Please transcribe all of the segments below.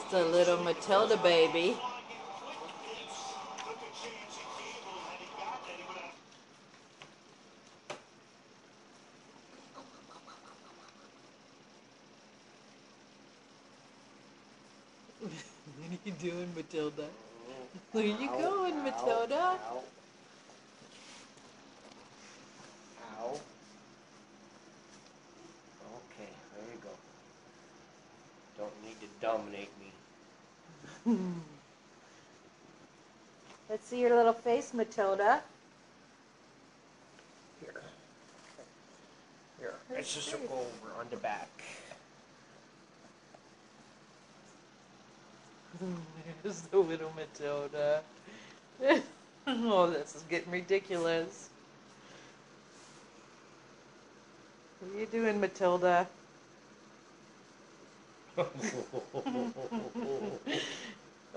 The little Matilda baby. What are you doing, Matilda? Where are you going, Matilda? Ow. Ow. Okay, there you go. Don't need to dominate me. Let's see your little face, Matilda. Here, let's just go over on the back. There's the little Matilda. Oh, this is getting ridiculous. What are you doing, Matilda?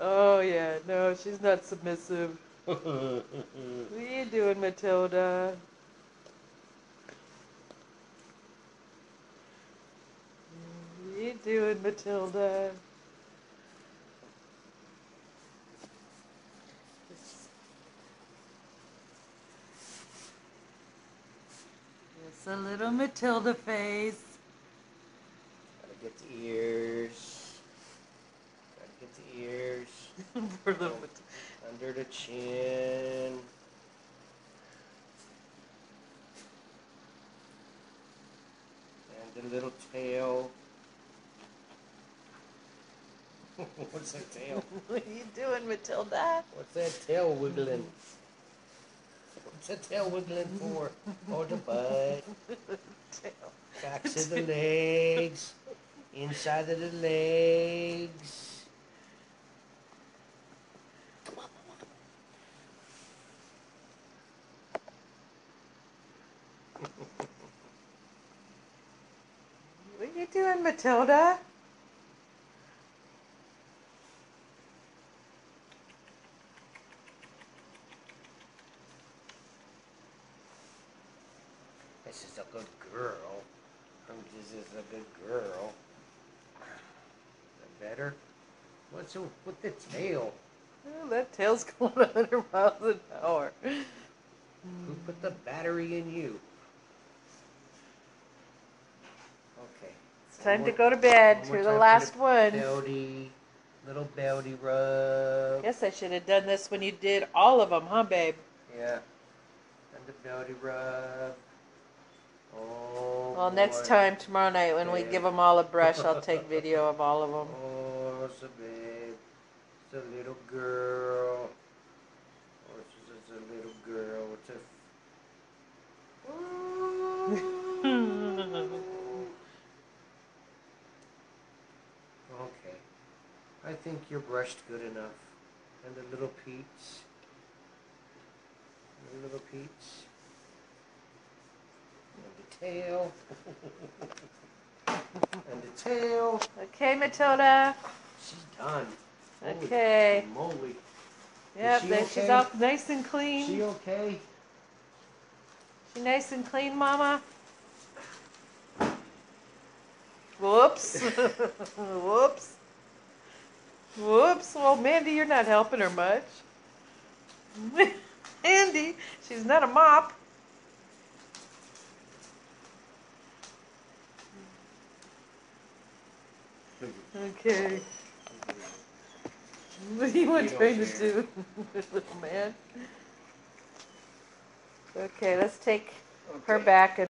Oh, yeah, no, she's not submissive. What are you doing, Matilda? What are you doing, Matilda? It's a little Matilda face. Gotta get the ears. Gotta get the ears. Poor little Under the chin. And the little tail. What's that tail? What are you doing, Matilda? What's that tail wiggling? What's that tail wiggling for? Oh, the butt. Backs of the legs. Inside of the legs. What are you doing, Matilda? This is a good girl. This is a good girl. Is that better? What's with the tail? Oh, that tail's going 100 miles an hour. Who put the battery in you? Okay. It's time to go to bed. You're the last one. Little belly rub. Guess I should have done this when you did all of them, huh, babe? Yeah. And the belly rub. Oh, Well, next time, tomorrow night, when we give them all a brush, I'll take video of all of them. Oh, it's a babe. It's a little girl. Oh, she's just a little girl. Okay. I think you're brushed good enough. And the little Pete's. The little Pete's. And the tail. And the tail. Okay, Matilda. She's done. Okay. Holy moly. Yep, then okay? she's all nice and clean. She okay? She nice and clean, Mama? Whoops. Whoops. Whoops. Well, Mandy, you're not helping her much. Mandy, she's not a mop. Okay. What are you trying to do, little man? Okay, let's take her back and